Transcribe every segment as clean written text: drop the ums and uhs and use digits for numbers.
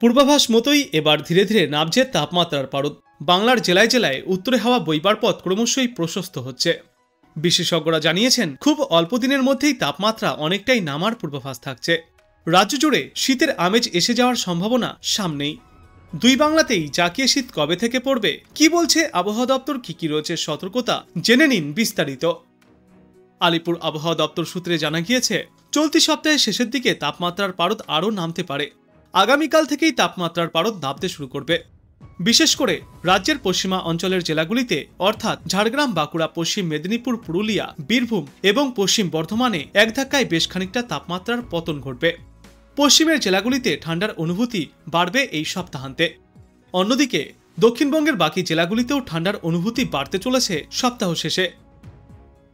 পূর্বাভাস মতোই এবার ধীরে ধীরে নামছে তাপমাত্রার পারদ। বাংলার জেলায় জেলায় উত্তরে হাওয়া বইবার পথ ক্রমশই প্রশস্ত হচ্ছে। বিশেষজ্ঞরা জানিয়েছেন, খুব অল্প দিনের মধ্যেই তাপমাত্রা অনেকটাই নামার পূর্বাভাস থাকছে। রাজ্য জুড়ে শীতের আমেজ এসে যাওয়ার সম্ভাবনা সামনেই। দুই বাংলাতেই জাকিয়ে শীত কবে থেকে পড়বে, কি বলছে আবহাওয়া দপ্তর, কি রয়েছে সতর্কতা, জেনে নিন বিস্তারিত। আলিপুর আবহাওয়া দপ্তর সূত্রে জানা গিয়েছে, চলতি সপ্তাহের শেষের দিকে তাপমাত্রার পারদ আরও নামতে পারে। আগামীকাল থেকেই তাপমাত্রার পারদ নামতে শুরু করবে। বিশেষ করে রাজ্যের পশ্চিমা অঞ্চলের জেলাগুলিতে অর্থাৎ ঝাড়গ্রাম, বাঁকুড়া, পশ্চিম মেদিনীপুর, পুরুলিয়া, বীরভূম এবং পশ্চিম বর্ধমানে এক ধাক্কায় বেশ খানিকটা তাপমাত্রার পতন ঘটবে। পশ্চিমের জেলাগুলিতে ঠান্ডার অনুভূতি বাড়বে এই সপ্তাহান্তে। অন্যদিকে দক্ষিণবঙ্গের বাকি জেলাগুলিতেও ঠান্ডার অনুভূতি বাড়তে চলেছে সপ্তাহ শেষে।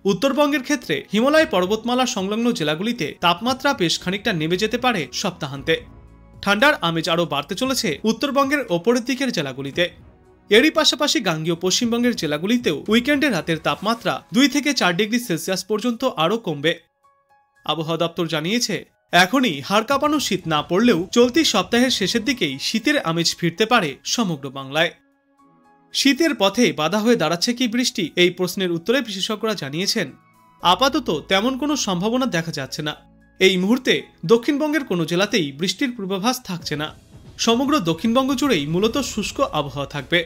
উত্তরবঙ্গের ক্ষেত্রে হিমালয় পর্বতমালা সংলগ্ন জেলাগুলিতে তাপমাত্রা বেশ খানিকটা নেমে যেতে পারে সপ্তাহান্তে। ঠান্ডার আমেজ আরও বাড়তে চলেছে উত্তরবঙ্গের ওপরের দিকের জেলাগুলিতে। এরই পাশাপাশি গাঙ্গেয় পশ্চিমবঙ্গের জেলাগুলিতেও উইকেন্ডে রাতের তাপমাত্রা 2 থেকে 4 ডিগ্রি সেলসিয়াস পর্যন্ত আরও কমবে। আবহাওয়া দপ্তর জানিয়েছে, এখনই হাড় কাঁপানো শীত না পড়লেও চলতি সপ্তাহের শেষের দিকেই শীতের আমেজ ফিরতে পারে সমগ্র বাংলায়। শীতের পথে বাধা হয়ে দাঁড়াচ্ছে কি বৃষ্টি, এই প্রশ্নের উত্তরে বিশেষজ্ঞরা জানিয়েছেন, আপাতত তেমন কোনো সম্ভাবনা দেখা যাচ্ছে না। এই মুহূর্তে দক্ষিণবঙ্গের কোনো জেলাতেই বৃষ্টির পূর্বাভাস থাকছে না। সমগ্র দক্ষিণবঙ্গ জুড়েই মূলত শুষ্ক আবহাওয়া থাকবে।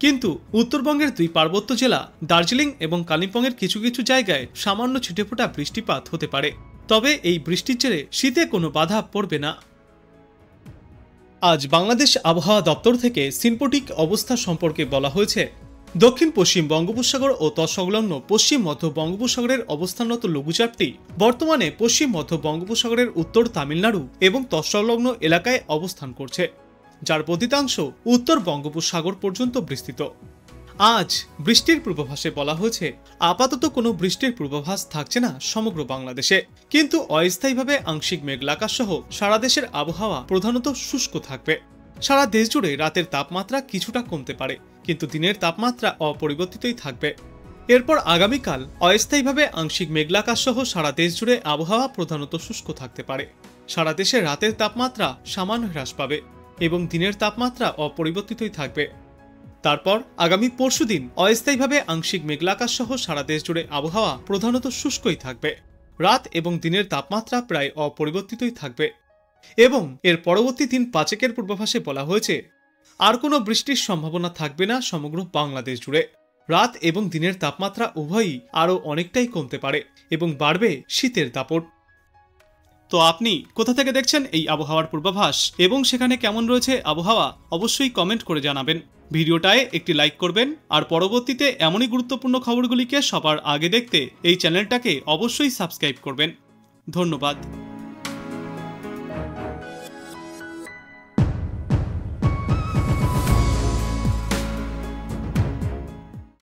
কিন্তু উত্তরবঙ্গের 2 পার্বত্য জেলা দার্জিলিং এবং কালিম্পংয়ের কিছু কিছু জায়গায় সামান্য ছিটেফোঁটা বৃষ্টিপাত হতে পারে। তবে এই বৃষ্টির জেরে শীতে কোনো বাধা পড়বে না। আজ বাংলাদেশ আবহাওয়া দপ্তর থেকে সিনপটিক অবস্থা সম্পর্কে বলা হয়েছে, দক্ষিণ পশ্চিম বঙ্গোপসাগর ও তৎসংলগ্ন পশ্চিম মধ্য বঙ্গোপসাগরের অবস্থানরত লঘুচাপটি বর্তমানে পশ্চিম মধ্য বঙ্গোপসাগরের উত্তর তামিলনাড়ু এবং তৎসংলগ্ন এলাকায় অবস্থান করছে, যার প্রতিতাংশ উত্তর বঙ্গোপসাগর পর্যন্ত বিস্তৃত। আজ বৃষ্টির পূর্বাভাসে বলা হয়েছে, আপাতত কোনো বৃষ্টির পূর্বাভাস থাকছে না সমগ্র বাংলাদেশে, কিন্তু অস্থায়ীভাবে আংশিক মেঘলা আকাশ সহ সারা দেশের আবহাওয়া প্রধানত শুষ্ক থাকবে। সারা দেশ জুড়ে রাতের তাপমাত্রা কিছুটা কমতে পারে, কিন্তু দিনের তাপমাত্রা অপরিবর্তিতই থাকবে। এরপর আগামীকাল অস্থায়ীভাবে আংশিক মেঘলা আকাশ সহ সারা দেশ জুড়ে আবহাওয়া প্রধানত শুষ্ক থাকতে পারে। সারা দেশে রাতের তাপমাত্রা সামান্য হ্রাস পাবে এবং দিনের তাপমাত্রা অপরিবর্তিতই থাকবে। তারপর আগামী পরশুদিন অস্থায়ীভাবে আংশিক মেঘলা আকাশ সহ সারা দেশ জুড়ে আবহাওয়া প্রধানত শুষ্কই থাকবে। রাত এবং দিনের তাপমাত্রা প্রায় অপরিবর্তিতই থাকবে। এবং এর পরবর্তী দিন 5 পূর্বাভাসে বলা হয়েছে, আর কোনো বৃষ্টির সম্ভাবনা থাকবে না সমগ্র বাংলাদেশ জুড়ে। রাত এবং দিনের তাপমাত্রা উভয়ই আরও অনেকটাই কমতে পারে এবং বাড়বে শীতের দাপট। তো আপনি কোথা থেকে দেখছেন এই আবহাওয়ার পূর্বাভাস এবং সেখানে কেমন রয়েছে আবহাওয়া, অবশ্যই কমেন্ট করে জানাবেন। ভিডিওটায় একটি লাইক করবেন আর পরবর্তীতে এমনই গুরুত্বপূর্ণ খবরগুলিকে সবার আগে দেখতে এই চ্যানেলটাকে অবশ্যই সাবস্ক্রাইব করবেন। ধন্যবাদ।